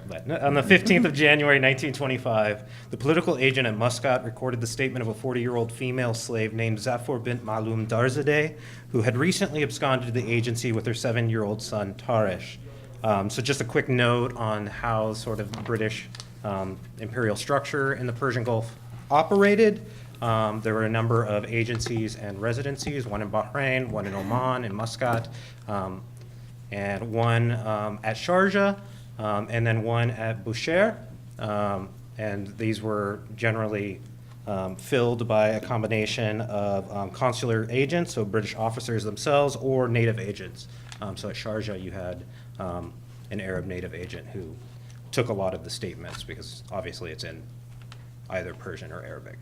but on the 15th of January, 1925, the political agent at Muscat recorded the statement of a 40-year-old female slave named Zafur bint Malum Darzadeh, who had recently absconded to the agency with her 7-year-old son, Taresh. So just a quick note on how sort of British imperial structure in the Persian Gulf operated. There were a number of agencies and residencies, one in Bahrain, one in Oman, in Muscat, and one at Sharjah, and then one at Bushehr. And these were generally filled by a combination of consular agents, so British officers themselves, or native agents. So at Sharjah, you had an Arab native agent who took a lot of the statements because obviously it's in either Persian or Arabic.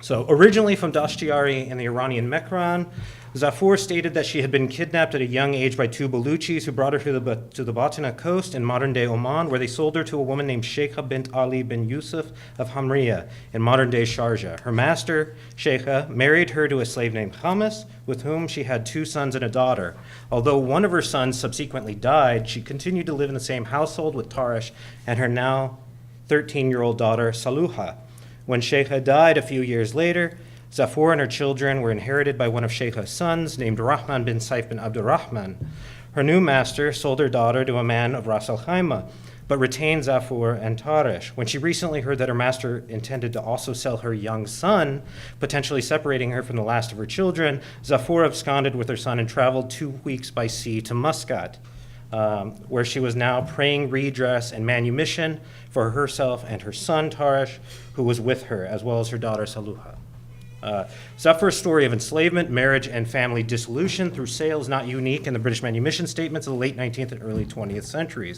So originally from Dashtiari in the Iranian Mekran, Zafur stated that she had been kidnapped at a young age by two Baluchis who brought her to the Batna coast in modern-day Oman, where they sold her to a woman named Sheikha bint Ali bin Yusuf of Hamriya in modern-day Sharjah. Her master, Sheikha, married her to a slave named Khamis, with whom she had 2 sons and a daughter. Although one of her sons subsequently died, she continued to live in the same household with Taresh and her now 13-year-old daughter, Saluha. When Sheikha died a few years later, Zafur and her children were inherited by one of Sheikha's sons named Rahman bin Saif bin Abdurrahman. Her new master sold her daughter to a man of Ras Al Khaimah, but retained Zafur and Taresh. When she recently heard that her master intended to also sell her young son, potentially separating her from the last of her children, Zafur absconded with her son and traveled 2 weeks by sea to Muscat, where she was now praying redress and manumission for herself and her son Taresh, who was with her, as well as her daughter Saluha. Zafur's story of enslavement, marriage, and family dissolution through sale is not unique in the British manumission statements of the late 19th and early 20th centuries.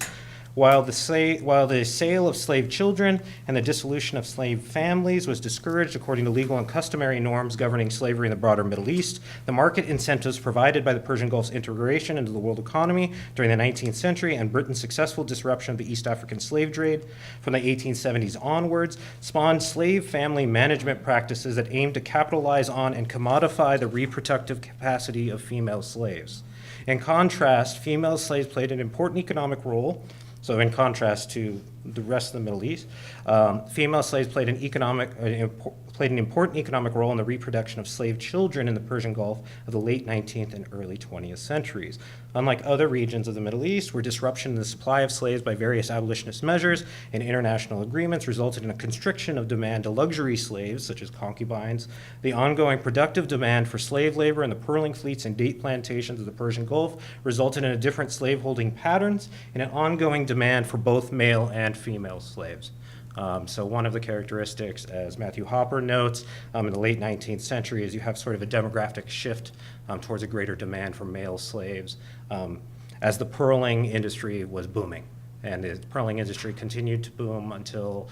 While the sale of slave children and the dissolution of slave families was discouraged according to legal and customary norms governing slavery in the broader Middle East, the market incentives provided by the Persian Gulf's integration into the world economy during the 19th century and Britain's successful disruption of the East African slave trade from the 1870s onwards spawned slave family management practices that aimed to capitalize on and commodify the reproductive capacity of female slaves. In contrast, female slaves played an important economic role. So in contrast to the rest of the Middle East, female slaves played an important economic role in the reproduction of slave children in the Persian Gulf of the late 19th and early 20th centuries. Unlike other regions of the Middle East, where disruption in the supply of slaves by various abolitionist measures and international agreements resulted in a constriction of demand to luxury slaves, such as concubines, the ongoing productive demand for slave labor in the pearling fleets and date plantations of the Persian Gulf resulted in a different slaveholding patterns and an ongoing demand for both male and female slaves. So one of the characteristics, as Matthew Hopper notes, in the late 19th century is you have sort of a demographic shift towards a greater demand for male slaves as the pearling industry was booming. And the pearling industry continued to boom until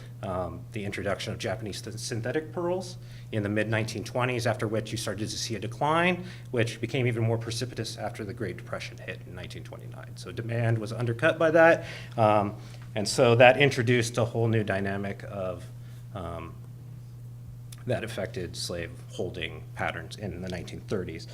the introduction of Japanese synthetic pearls in the mid-1920s, after which you started to see a decline, which became even more precipitous after the Great Depression hit in 1929. So demand was undercut by that. And so that introduced a whole new dynamic of that affected slave holding patterns in the 1930s.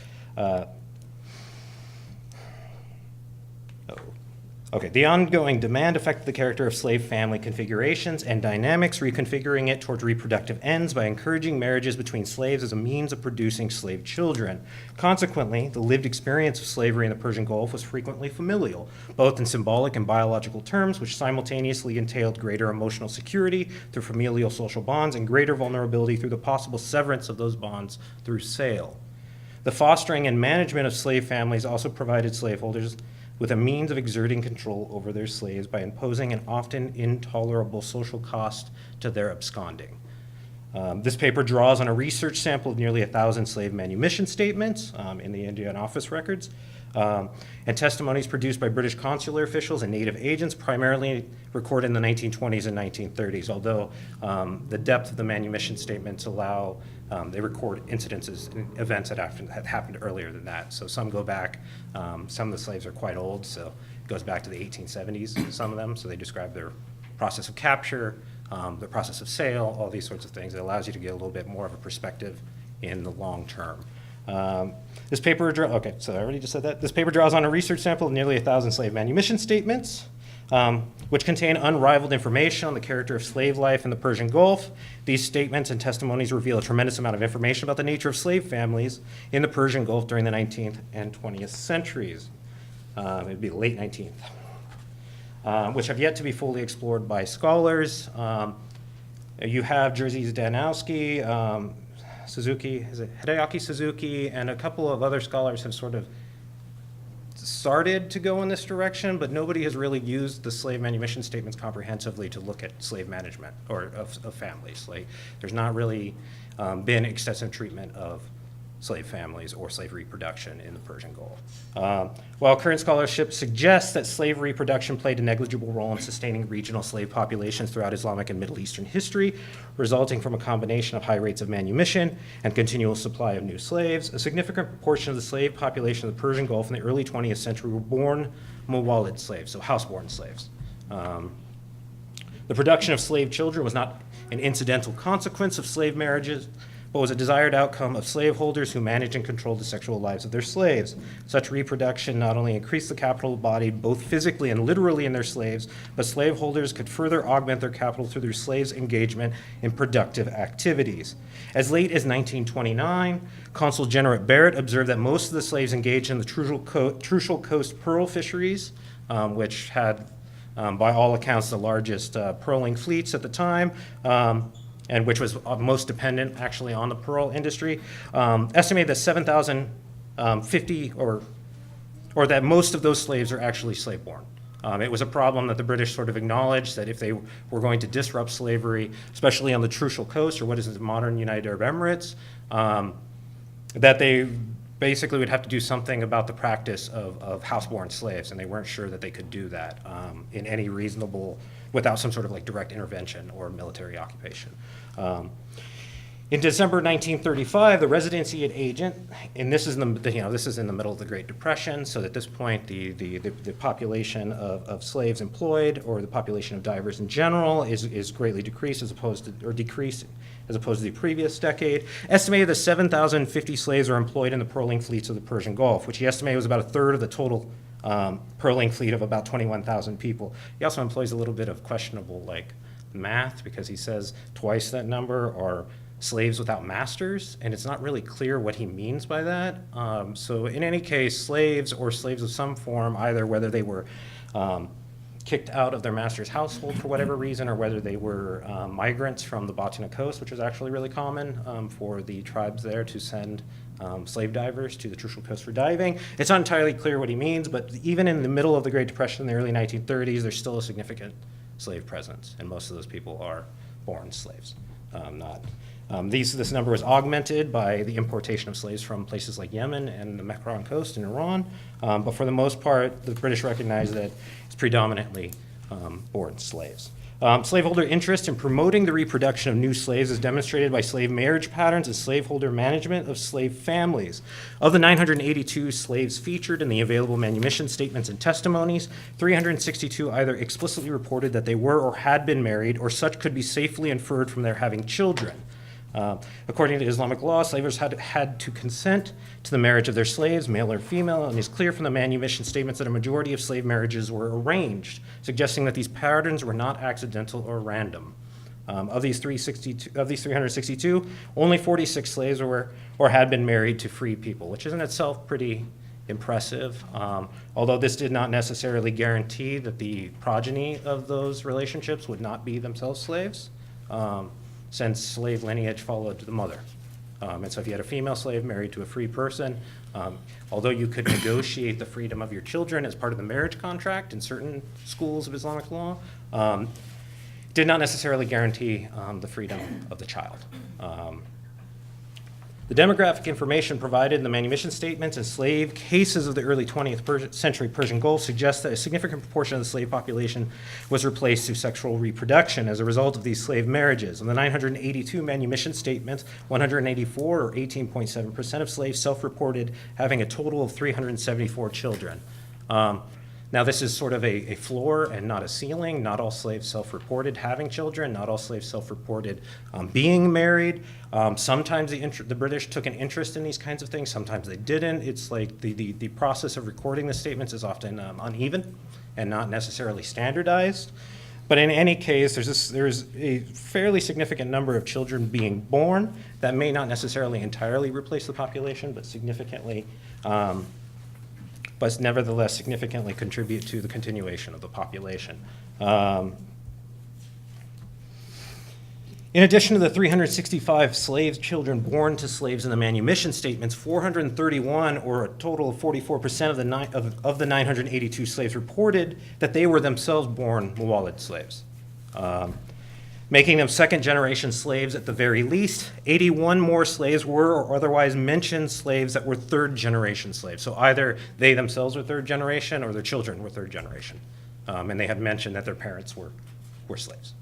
Okay, the ongoing demand affected the character of slave family configurations and dynamics, reconfiguring it towards reproductive ends by encouraging marriages between slaves as a means of producing slave children. Consequently, the lived experience of slavery in the Persian Gulf was frequently familial, both in symbolic and biological terms, which simultaneously entailed greater emotional security through familial social bonds and greater vulnerability through the possible severance of those bonds through sale. The fostering and management of slave families also provided slaveholders with a means of exerting control over their slaves by imposing an often intolerable social cost to their absconding. This paper draws on a research sample of nearly 1,000 slave manumission statements in the Indian office records, and testimonies produced by British consular officials and native agents, primarily recorded in the 1920s and 1930s, although the depth of the manumission statements allow, they record incidences and events that had happened earlier than that. So some go back, some of the slaves are quite old, so it goes back to the 1870s, some of them, so they describe their process of capture, the process of sale, all these sorts of things. It allows you to get a little bit more of a perspective in the long term. This paper, okay, so I already just said that. This paper draws on a research sample of nearly 1,000 slave manumission statements. which contain unrivaled information on the character of slave life in the Persian Gulf. These statements and testimonies reveal a tremendous amount of information about the nature of slave families in the Persian Gulf during the 19th and 20th centuries. It would be the late 19th, which have yet to be fully explored by scholars. You have Jerzy Zdanowski, Suzuki, is it Hideaki Suzuki, and a couple of other scholars have sort of started to go in this direction, but nobody has really used the slave manumission statements comprehensively to look at slave management or of families. Like, there's not really been extensive treatment of slave families or slave reproduction in the Persian Gulf. While current scholarship suggests that slave reproduction played a negligible role in sustaining regional slave populations throughout Islamic and Middle Eastern history, resulting from a combination of high rates of manumission and continual supply of new slaves, a significant proportion of the slave population of the Persian Gulf in the early 20th century were born Muwallad slaves, so houseborn slaves. The production of slave children was not an incidental consequence of slave marriages, but was a desired outcome of slaveholders who managed and controlled the sexual lives of their slaves. Such reproduction not only increased the capital body both physically and literally in their slaves, but slaveholders could further augment their capital through their slaves' engagement in productive activities. As late as 1929, Consul General Barrett observed that most of the slaves engaged in the Trucial Coast pearl fisheries, which had, by all accounts, the largest pearling fleets at the time, and which was most dependent actually on the pearl industry, estimated that 7,050 or that most of those slaves are actually slave-born. It was a problem that the British sort of acknowledged, that if they were going to disrupt slavery, especially on the Trucial Coast, or what is the modern United Arab Emirates, that they basically would have to do something about the practice of houseborn slaves, and they weren't sure that they could do that in any reasonable, without some sort of like direct intervention or military occupation. In December 1935, the residency agent, and this is in the middle of the Great Depression, so at this point the population of slaves employed, or the population of divers in general, is greatly decreased as opposed to the previous decade. Estimated that 7,050 slaves are employed in the pearling fleets of the Persian Gulf, which he estimated was about a third of the total pearling fleet of about 21,000 people. He also employs a little bit of questionable math, because he says twice that number are slaves without masters, and it's not really clear what he means by that. So in any case, slaves or slaves of some form, either whether they were kicked out of their master's household for whatever reason, or whether they were migrants from the Batina coast, which was actually really common for the tribes there to send slave divers to the Trucial Coast for diving. It's not entirely clear what he means, but even in the middle of the Great Depression in the early 1930s, there's still a significant slave presence, and most of those people are born slaves. This number was augmented by the importation of slaves from places like Yemen and the Mekran coast in Iran, but for the most part, the British recognized that it's predominantly born slaves. Slaveholder interest in promoting the reproduction of new slaves is demonstrated by slave marriage patterns and slaveholder management of slave families. Of the 982 slaves featured in the available manumission statements and testimonies, 362 either explicitly reported that they were or had been married, or such could be safely inferred from their having children. According to Islamic law, slavers had to consent to the marriage of their slaves, male or female, and it's clear from the manumission statements that a majority of slave marriages were arranged, suggesting that these patterns were not accidental or random. Of these 362, only 46 slaves were or had been married to free people, which is in itself pretty impressive, although this did not necessarily guarantee that the progeny of those relationships would not be themselves slaves. Since slave lineage followed the mother. And so if you had a female slave married to a free person, although you could negotiate the freedom of your children as part of the marriage contract in certain schools of Islamic law, did not necessarily guarantee the freedom of the child. The demographic information provided in the manumission statements and slave cases of the early 20th century Persian Gulf suggests that a significant proportion of the slave population was replaced through sexual reproduction as a result of these slave marriages. In the 982 manumission statements, 184, or 18.7% of slaves self-reported having a total of 374 children. Now, this is sort of a floor and not a ceiling. Not all slaves self-reported having children. Not all slaves self-reported being married. Sometimes the British took an interest in these kinds of things. Sometimes they didn't. It's like the process of recording the statements is often uneven and not necessarily standardized. But in any case, there's a fairly significant number of children being born that may not necessarily entirely replace the population, but significantly, but nevertheless significantly contribute to the continuation of the population. In addition to the 365 children born to slaves in the manumission statements, 431, or a total of 44% of the 982 slaves reported that they were themselves born Muwallad slaves, making them second-generation slaves at the very least. 81 more slaves were or otherwise mentioned slaves that were third-generation slaves. So either they themselves were third generation or their children were third generation. And they had mentioned that their parents were slaves.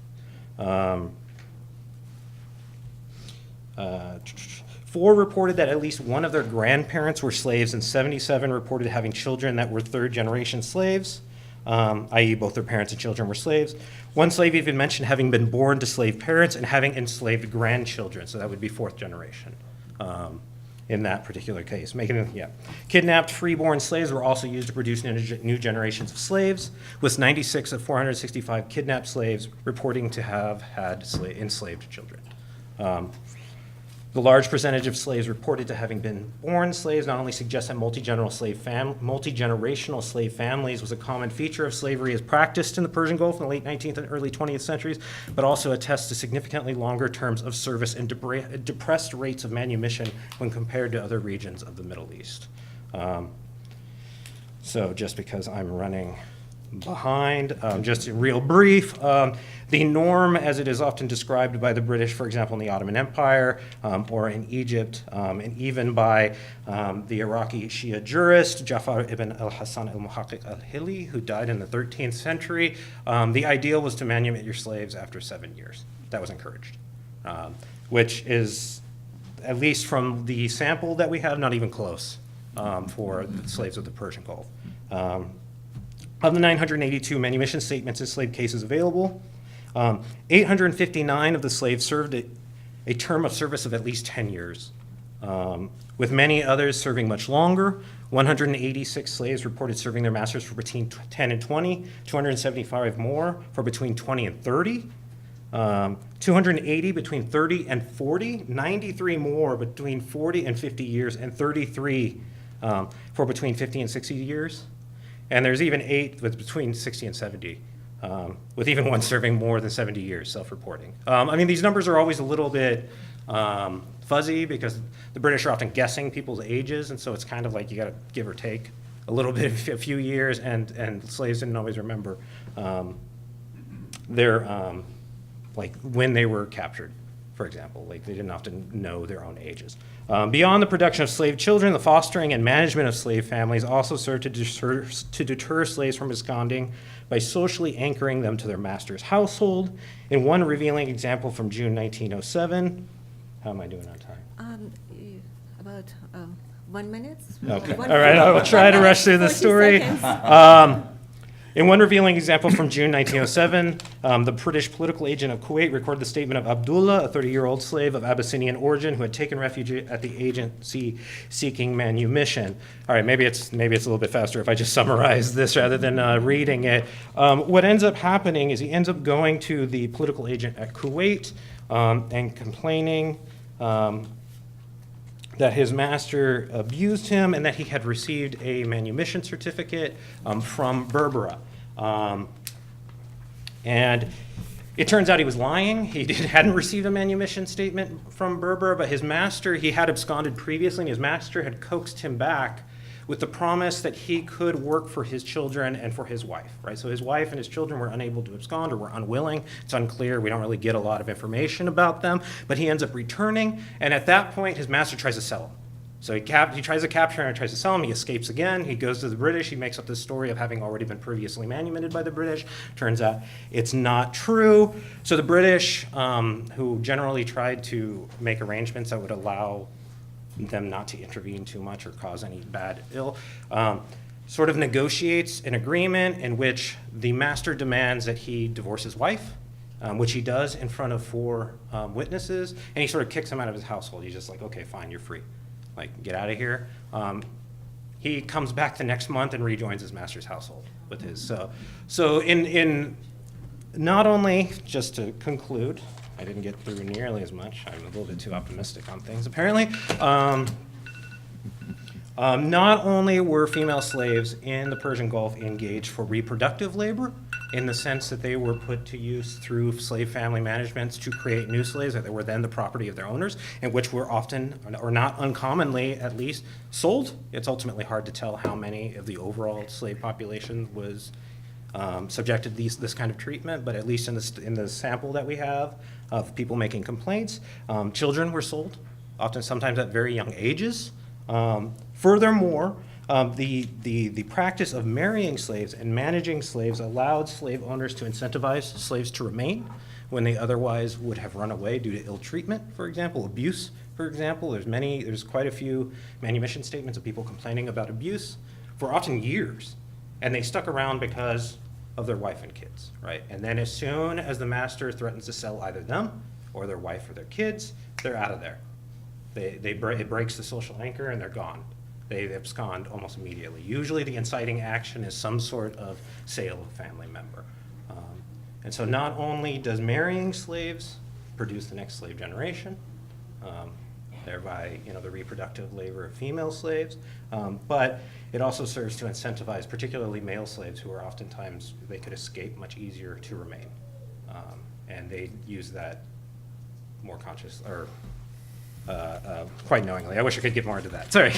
4 reported that at least one of their grandparents were slaves, and 77 reported having children that were third-generation slaves, i.e. both their parents and children were slaves. One slave even mentioned having been born to slave parents and having enslaved grandchildren, so that would be fourth generation in that particular case. Kidnapped freeborn slaves were also used to produce new generations of slaves, with 96 of 465 kidnapped slaves reporting to have had enslaved children. The large percentage of slaves reported to having been born slaves not only suggests that multi-generational slave families was a common feature of slavery as practiced in the Persian Gulf in the late 19th and early 20th centuries, but also attests to significantly longer terms of service and depressed rates of manumission when compared to other regions of the Middle East. So just because I'm running behind, just real brief, the norm as it is often described by the British, for example, in the Ottoman Empire or in Egypt, and even by the Iraqi Shia jurist Jafar ibn al-Hassan al-Muhaqqiq al-Hilli, who died in the 13th century, the ideal was to manumit your slaves after 7 years. That was encouraged, which is, at least from the sample that we have, not even close for the slaves of the Persian Gulf. Of the 982 manumission statements and slave cases available, 859 of the slaves served a term of service of at least 10 years, with many others serving much longer. 186 slaves reported serving their masters for between 10 and 20, 275 more for between 20 and 30, 280 between 30 and 40, 93 more between 40 and 50 years, and 33 for between 50 and 60 years. And there's even 8 with between 60 and 70, with even one serving more than 70 years, self-reporting. I mean, these numbers are always a little bit fuzzy because the British are often guessing people's ages, and so it's kind of like you got to give or take a little bit, a few years, and slaves didn't always remember their, like when they were captured, for example. Like they didn't often know their own ages. Beyond the production of slave children, the fostering and management of slave families also served to deter slaves from absconding by socially anchoring them to their master's household. In one revealing example from June 1907, how am I doing on time? About 1 minute. Okay. All right, I will try to rush through the story. In one revealing example from June 1907, the British political agent of Kuwait recorded the statement of Abdullah, a 30-year-old slave of Abyssinian origin who had taken refuge at the agency seeking manumission. All right, maybe it's a little bit faster if I just summarize this rather than reading it. What ends up happening is he ends up going to the political agent at Kuwait and complaining that his master abused him and that he had received a manumission certificate from Berbera. And it turns out he was lying. He hadn't received a manumission statement from Berbera, but his master, he had absconded previously, and his master had coaxed him back with the promise that he could work for his children and for his wife, right? So his wife and his children were unable to abscond or were unwilling. It's unclear. We don't really get a lot of information about them, but he ends up returning, and at that point, his master tries to sell him. So he tries to capture him and tries to sell him. He escapes again. He goes to the British. He makes up this story of having already been previously manumitted by the British. Turns out it's not true. So the British, who generally tried to make arrangements that would allow them not to intervene too much or cause any bad ill, sort of negotiates an agreement in which the master demands that he divorce his wife, which he does in front of 4 witnesses, and he sort of kicks him out of his household. He's just like, okay, fine, you're free. Like, get out of here. He comes back the next month and rejoins his master's household. with his. So in not only, just to conclude, I didn't get through nearly as much. I'm a little bit too optimistic on things, apparently. Not only were female slaves in the Persian Gulf engaged for reproductive labor, in the sense that they were put to use through slave family managements to create new slaves that were then the property of their owners, and which were often, or not uncommonly at least, sold. It's ultimately hard to tell how many of the overall slave population was subjected to this kind of treatment, but at least in the sample that we have of people making complaints, children were sold, sometimes at very young ages. Furthermore, the practice of marrying slaves and managing slaves allowed slave owners to incentivize slaves to remain when they otherwise would have run away due to ill treatment, for example, abuse, for example. There's quite a few manumission statements of people complaining about abuse for often years, and they stuck around because of their wife and kids, right? And then as soon as the master threatens to sell either them or their wife or their kids, they're out of there. It breaks the social anchor and they're gone. They abscond almost immediately. Usually the inciting action is some sort of sale of a family member. And so not only does marrying slaves produce the next slave generation, thereby the reproductive labor of female slaves, but it also serves to incentivize particularly male slaves who are oftentimes, they could escape much easier to remain. And they use that more conscious, or quite knowingly. I wish I could get more into that. Sorry.